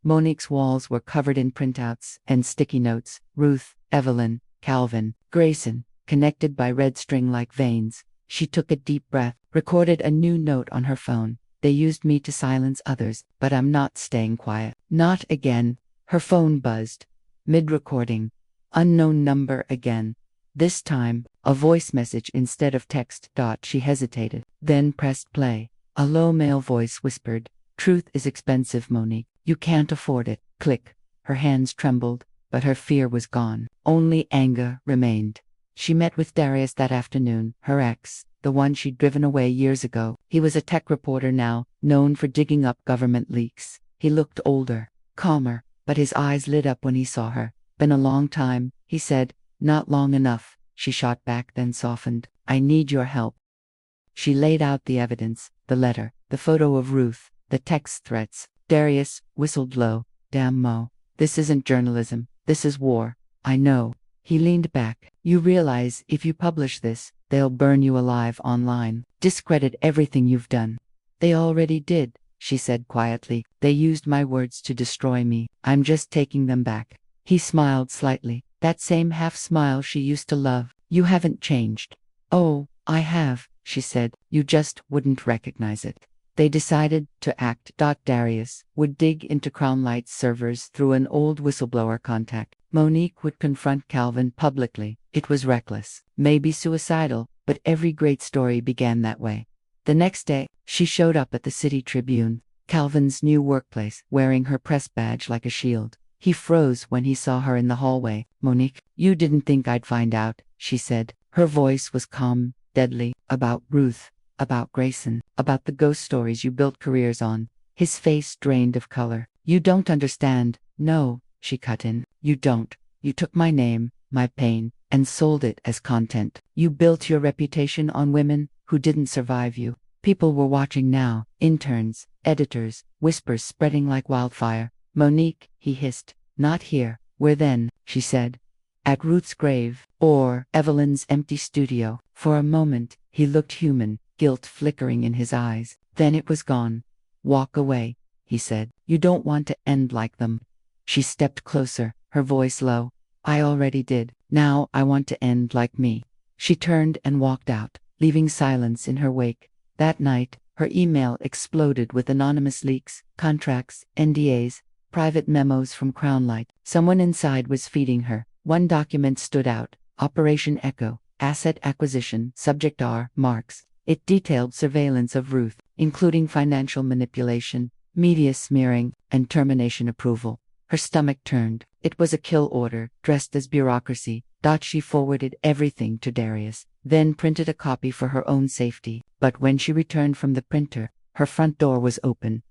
Monique's walls were covered in printouts and sticky notes. Ruth, Evelyn, Calvin, Grayson, connected by red string-like veins. She took a deep breath, recorded a new note on her phone. They used me to silence others, but I'm not staying quiet. Not again. Her phone buzzed. Mid-recording. Unknown number again. This time, a voice message instead of text. She hesitated, then pressed play. A low male voice whispered, "Truth is expensive, Monique. You can't afford it." Click. Her hands trembled, but her fear was gone. Only anger remained. She met with Darius that afternoon, her ex. the one she'd driven away years ago. He was a tech reporter now, known for digging up government leaks. He looked older, calmer, but his eyes lit up when he saw her. Been a long time, he said. Not long enough, she shot back, then softened. I need your help. She laid out the evidence, the letter, the photo of Ruth, the text threats. Darius whistled low. Damn Mo. This isn't journalism. This is war. I know. He leaned back. You realize if you publish this, they'll burn you alive online. Discredit everything you've done. They already did, she said quietly. They used my words to destroy me. I'm just taking them back. He smiled slightly. That same half smile she used to love. You haven't changed. Oh, I have, she said. You just wouldn't recognize it. They decided to act. Darius would dig into Crown Light's servers through an old whistleblower contact. Monique would confront Calvin publicly. It was reckless, maybe suicidal, but every great story began that way. The next day, she showed up at the City Tribune, Calvin's new workplace, wearing her press badge like a shield. He froze when he saw her in the hallway. Monique, you didn't think I'd find out, she said. Her voice was calm, deadly. About Ruth. About Grayson, about the ghost stories you built careers on. His face drained of color. You don't understand. No, she cut in. You don't. You took my name, my pain, and sold it as content. You built your reputation on women who didn't survive you. People were watching now. Interns, editors, whispers spreading like wildfire. Monique, he hissed. Not here. Where then? She said. At Ruth's grave, or Evelyn's empty studio. For a moment, he looked human. Guilt flickering in his eyes. Then it was gone. Walk away, he said. You don't want to end like them. She stepped closer, her voice low. I already did. Now I want to end like me. She turned and walked out, leaving silence in her wake. That night, her email exploded with anonymous leaks, contracts, NDAs, private memos from Crown Light. Someone inside was feeding her. One document stood out. Operation Echo, asset acquisition, subject R, marks. It detailed surveillance of Ruth, including financial manipulation, media smearing, and termination approval. Her stomach turned. It was a kill order, dressed as bureaucracy. She forwarded everything to Darius, then printed a copy for her own safety. But when she returned from the printer, her front door was open.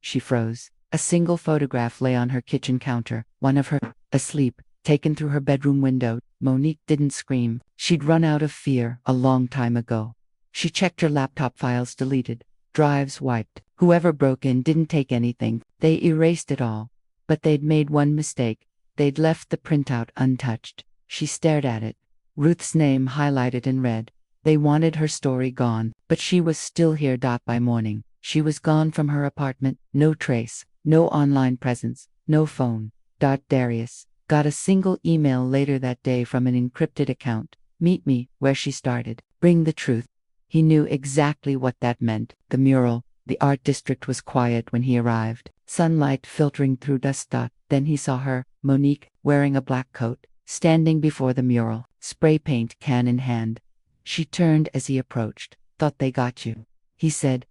She froze. A single photograph lay on her kitchen counter, one of her, asleep, taken through her bedroom window. Monique didn't scream. She'd run out of fear a long time ago. She checked her laptop files, deleted, drives wiped. Whoever broke in didn't take anything. They erased it all. But they'd made one mistake. They'd left the printout untouched. She stared at it. Ruth's name highlighted in red. They wanted her story gone, but she was still here. By morning, she was gone from her apartment. No trace, no online presence, no phone. Darius got a single email later that day from an encrypted account. Meet me where she started. Bring the truth. He knew exactly what that meant. The mural, the art district was quiet when he arrived, sunlight filtering through dust. Then he saw her, Monique, wearing a black coat, standing before the mural, spray paint can in hand. She turned as he approached. Thought they got you, he said.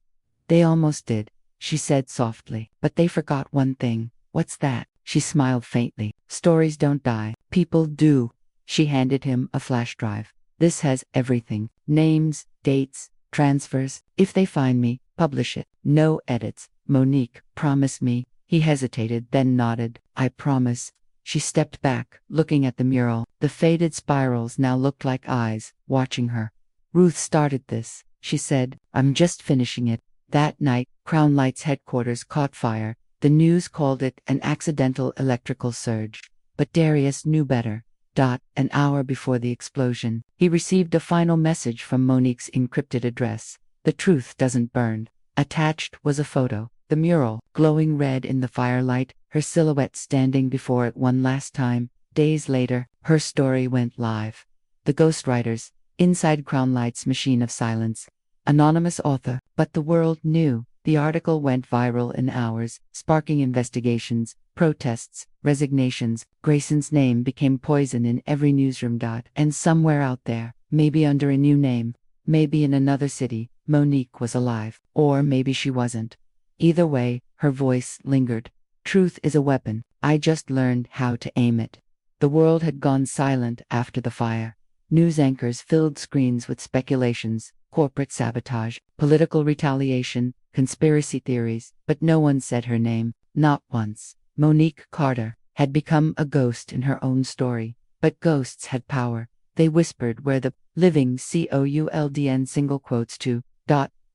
They almost did, she said softly. But they forgot one thing. What's that? She smiled faintly. Stories don't die. People do. She handed him a flash drive. This has everything. Names, dates, transfers. If they find me, publish it. No edits. Monique, promise me. He hesitated, then nodded. I promise. She stepped back, looking at the mural. The faded spirals now looked like eyes, watching her. Ruth started this, she said. I'm just finishing it. That night, Crown Light's headquarters caught fire. The news called it an accidental electrical surge. But Darius knew better. An hour before the explosion, he received a final message from Monique's encrypted address. The truth doesn't burn. Attached was a photo, the mural, glowing red in the firelight, her silhouette standing before it one last time. Days later, her story went live. The ghostwriters, inside Crown Light's machine of silence. Anonymous author, but the world knew. The article went viral in hours, sparking investigations, protests, resignations. Grayson's name became poison in every newsroom. And somewhere out there, maybe under a new name, maybe in another city, Monique was alive. Or maybe she wasn't. Either way, her voice lingered. Truth is a weapon. I just learned how to aim it. The world had gone silent after the fire. News anchors filled screens with speculations. corporate sabotage, political retaliation, conspiracy theories, but no one said her name, not once. Monique Carter had become a ghost in her own story, but ghosts had power. They whispered where the living COULDN single quotes to.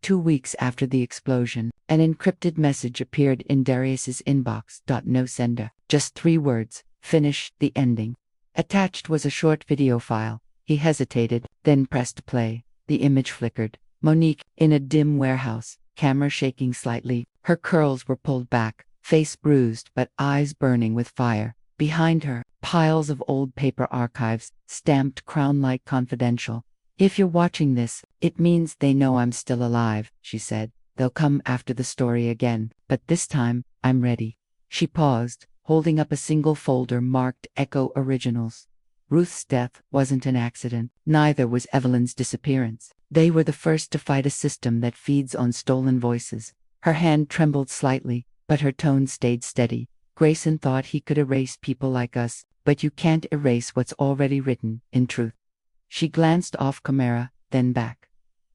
2 weeks after the explosion, an encrypted message appeared in Darius's inbox. No sender. Just 3 words. Finish the ending. Attached was a short video file. He hesitated, then pressed play. The image flickered. Monique, in a dim warehouse, camera shaking slightly. Her curls were pulled back, face bruised but eyes burning with fire. Behind her, piles of old paper archives, stamped Crown-like confidential. If you're watching this, it means they know I'm still alive, she said. They'll come after the story again, but this time, I'm ready. She paused, holding up a single folder marked Echo Originals. Ruth's death wasn't an accident, neither was Evelyn's disappearance. They were the first to fight a system that feeds on stolen voices. Her hand trembled slightly, but her tone stayed steady. Grayson thought he could erase people like us, but you can't erase what's already written, in truth. She glanced off camera, then back.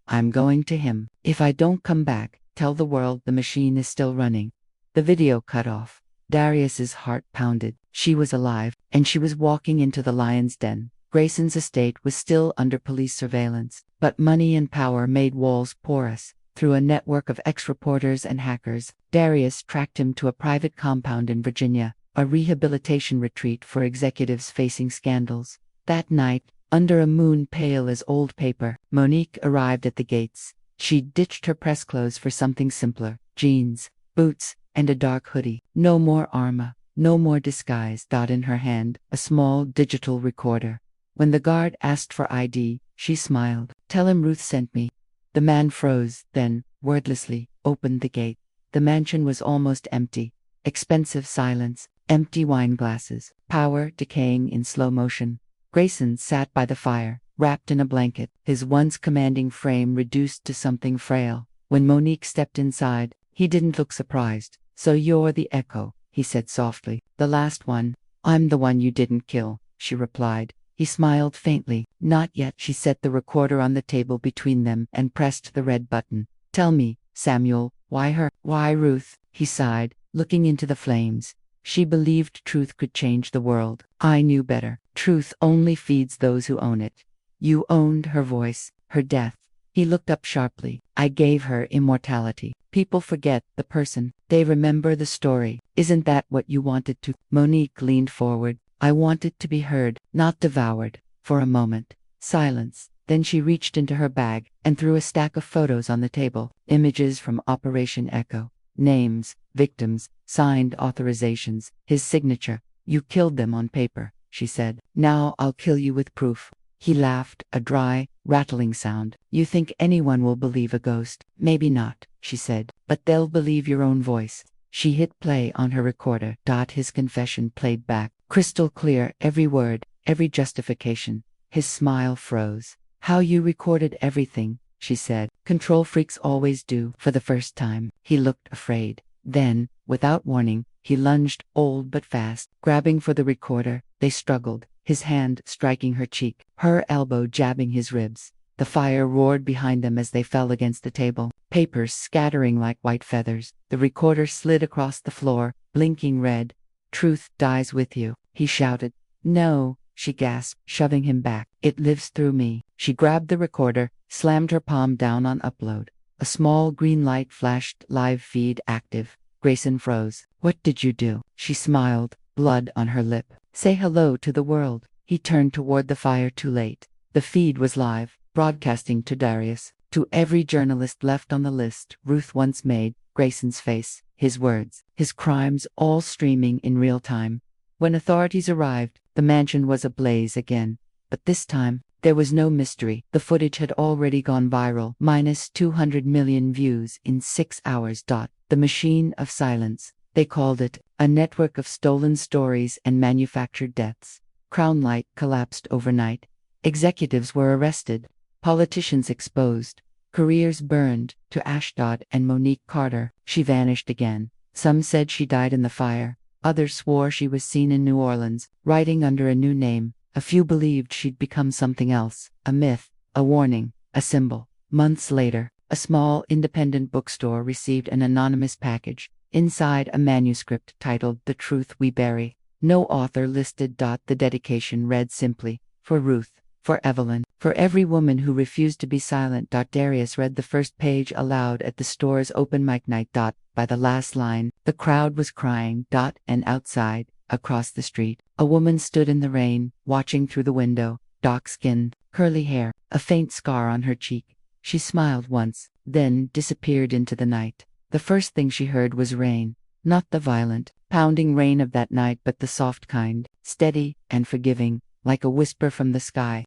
I'm going to him. If I don't come back, tell the world the machine is still running. The video cut off. Darius's heart pounded. She was alive, and she was walking into the lion's den. Grayson's estate was still under police surveillance, but money and power made walls porous. Through a network of ex-reporters and hackers, Darius tracked him to a private compound in Virginia, a rehabilitation retreat for executives facing scandals. That night, under a moon pale as old paper, Monique arrived at the gates. She ditched her press clothes for something simpler: jeans, boots, and a dark hoodie. No more armor, no more disguise. In her hand, a small digital recorder. When the guard asked for ID, she smiled. Tell him Ruth sent me. The man froze, then, wordlessly, opened the gate. The mansion was almost empty. Expensive silence, empty wine glasses, power decaying in slow motion. Grayson sat by the fire, wrapped in a blanket, his once commanding frame reduced to something frail. When Monique stepped inside, he didn't look surprised. So you're the Echo, he said softly. The last one. I'm the one you didn't kill, she replied. He smiled faintly. Not yet. She set the recorder on the table between them and pressed the red button. Tell me, Samuel, why her? Why Ruth? He sighed, looking into the flames. She believed truth could change the world. I knew better. Truth only feeds those who own it. You owned her voice, her death. He looked up sharply. I gave her immortality. People forget the person. They remember the story. Isn't that what you wanted to? Monique leaned forward. I wanted to be heard, not devoured. For a moment, silence. Then she reached into her bag and threw a stack of photos on the table. Images from Operation Echo. Names, victims, signed authorizations, his signature. You killed them on paper, she said. Now I'll kill you with proof. He laughed, a dry, rattling sound. You think anyone will believe a ghost? Maybe not, she said, but they'll believe your own voice. She hit play on her recorder. His confession played back, crystal clear, every word, every justification. His smile froze. How you recorded everything, she said. Control freaks always do. For the first time, he looked afraid. Then, without warning, he lunged, old but fast, grabbing for the recorder. They struggled, his hand striking her cheek, her elbow jabbing his ribs. The fire roared behind them as they fell against the table, papers scattering like white feathers. The recorder slid across the floor, blinking red. Truth dies with you, he shouted. No, she gasped, shoving him back. It lives through me. She grabbed the recorder, slammed her palm down on upload. A small green light flashed, live feed active. Grayson froze. What did you do? She smiled, blood on her lip. Say hello to the world. He turned toward the fire too late. The feed was live, broadcasting to Darius, to every journalist left on the list Ruth once made. Grayson's face, his words, his crimes, all streaming in real time. When authorities arrived, the mansion was ablaze again. But this time, there was no mystery. The footage had already gone viral, minus 200 million views in 6 hours. The machine of silence. They called it a network of stolen stories and manufactured deaths. Crownlight collapsed overnight. Executives were arrested. Politicians exposed. Careers burned. To Ashdod and Monique Carter, she vanished again. Some said she died in the fire. Others swore she was seen in New Orleans, writing under a new name. A few believed she'd become something else, a myth, a warning, a symbol. Months later, a small independent bookstore received an anonymous package. Inside, a manuscript titled The Truth We Bury. No author listed. The dedication read simply, "For Ruth, for Evelyn, for every woman who refused to be silent." Darius read the first page aloud at the store's open mic night. By the last line, the crowd was crying. And outside, across the street, a woman stood in the rain, watching through the window, dark-skinned, curly hair, a faint scar on her cheek. She smiled once, then disappeared into the night. The first thing she heard was rain. Not the violent, pounding rain of that night, but the soft kind, steady and forgiving, like a whisper from the sky.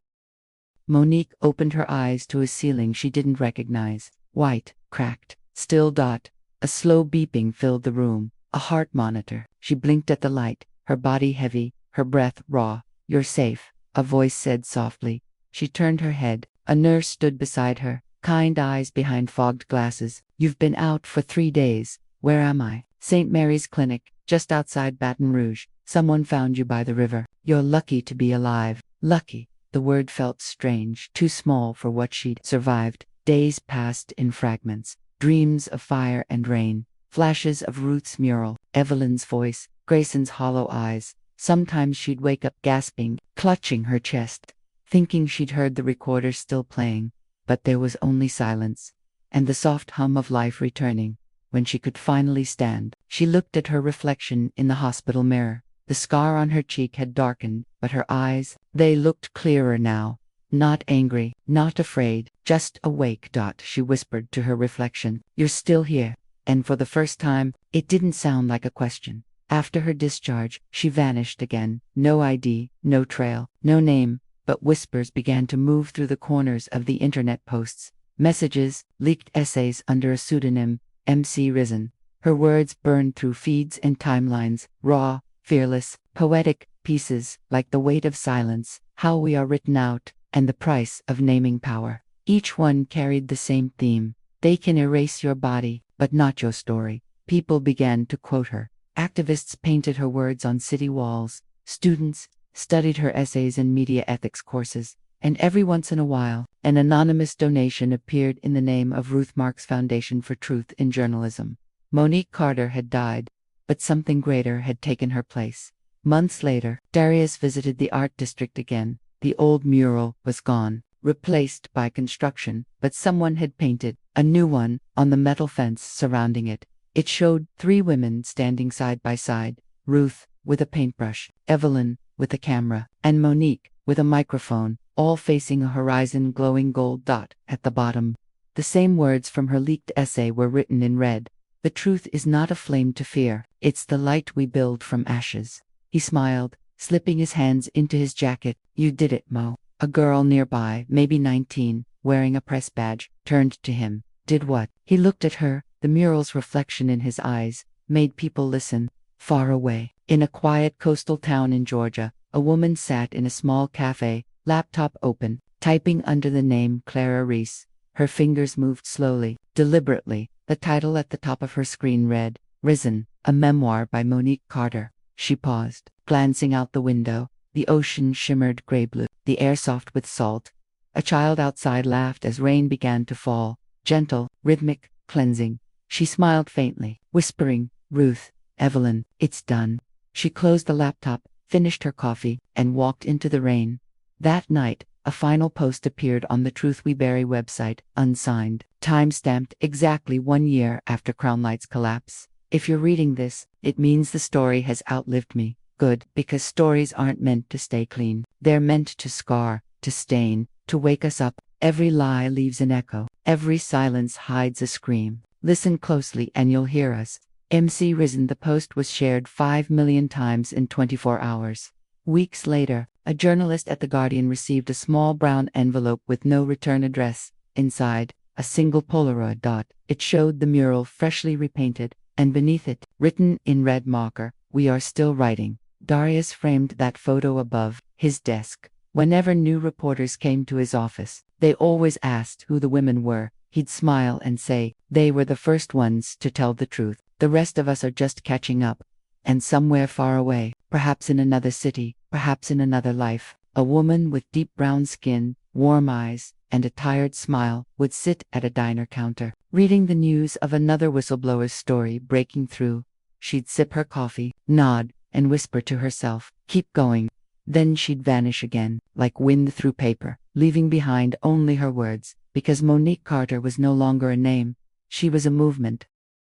Monique opened her eyes to a ceiling she didn't recognize. White, cracked, still. A slow beeping filled the room, a heart monitor. She blinked at the light, her body heavy, her breath raw. "You're safe," a voice said softly. She turned her head. A nurse stood beside her, kind eyes behind fogged glasses. "You've been out for 3 days. Where am I?" "St. Mary's Clinic, just outside Baton Rouge. Someone found you by the river. You're lucky to be alive." Lucky. The word felt strange, too small for what she'd survived. Days passed in fragments, dreams of fire and rain, flashes of Ruth's mural, Evelyn's voice, Grayson's hollow eyes. Sometimes she'd wake up gasping, clutching her chest, thinking she'd heard the recorder still playing, but there was only silence, and the soft hum of life returning. When she could finally stand, she looked at her reflection in the hospital mirror. The scar on her cheek had darkened, but her eyes, they looked clearer now. Not angry, not afraid, just awake. She whispered to her reflection, "You're still here." And for the first time, it didn't sound like a question. After her discharge, she vanished again. No ID, no trail, no name, but whispers began to move through the corners of the internet posts. Messages, leaked essays under a pseudonym, MC Risen. Her words burned through feeds and timelines, raw, fearless, poetic pieces, like the weight of silence, how we are written out, and the price of naming power. Each one carried the same theme. They can erase your body, but not your story. People began to quote her. Activists painted her words on city walls. Students studied her essays in media ethics courses. And every once in a while, an anonymous donation appeared in the name of Ruth Marks Foundation for Truth in Journalism. Monique Carter had died, but something greater had taken her place. Months later, Darius visited the art district again. The old mural was gone, replaced by construction, but someone had painted a new one on the metal fence surrounding it. It showed 3 women standing side by side, Ruth with a paintbrush, Evelyn with a camera, and Monique with a microphone, all facing a horizon glowing gold. At the bottom, the same words from her leaked essay were written in red. "The truth is not a flame to fear, it's the light we build from ashes." He smiled, slipping his hands into his jacket. "You did it, Mo." A girl nearby, maybe 19, wearing a press badge, turned to him. "Did what?" He looked at her. The mural's reflection in his eyes made people listen. Far away, in a quiet coastal town in Georgia, a woman sat in a small cafe, laptop open, typing under the name Clara Reese. Her fingers moved slowly, deliberately. The title at the top of her screen read, "Risen, a memoir by Monique Carter." She paused, glancing out the window. The ocean shimmered gray-blue, the air soft with salt. A child outside laughed as rain began to fall, gentle, rhythmic, cleansing. She smiled faintly, whispering, "Ruth, Evelyn, it's done." She closed the laptop, finished her coffee, and walked into the rain. That night, a final post appeared on the Truth We Bury website, unsigned, time-stamped exactly 1 year after Crown Light's collapse. If you're reading this, it means the story has outlived me. Good, because stories aren't meant to stay clean. They're meant to scar, to stain, to wake us up. Every lie leaves an echo. Every silence hides a scream. Listen closely and you'll hear us. MC Risen. The post was shared 5 million times in 24 hours. Weeks later, a journalist at The Guardian received a small brown envelope with no return address. Inside, a single Polaroid. It showed the mural freshly repainted, and beneath it, written in red marker, "We are still writing." Darius framed that photo above his desk. Whenever new reporters came to his office, they always asked who the women were. He'd smile and say, "They were the first ones to tell the truth. The rest of us are just catching up." And somewhere far away, perhaps in another city, perhaps in another life, a woman with deep brown skin, warm eyes, and a tired smile, would sit at a diner counter, reading the news of another whistleblower's story breaking through. She'd sip her coffee, nod, and whisper to herself, "Keep going." Then she'd vanish again, like wind through paper, leaving behind only her words, because Monique Carter was no longer a name. She was a movement,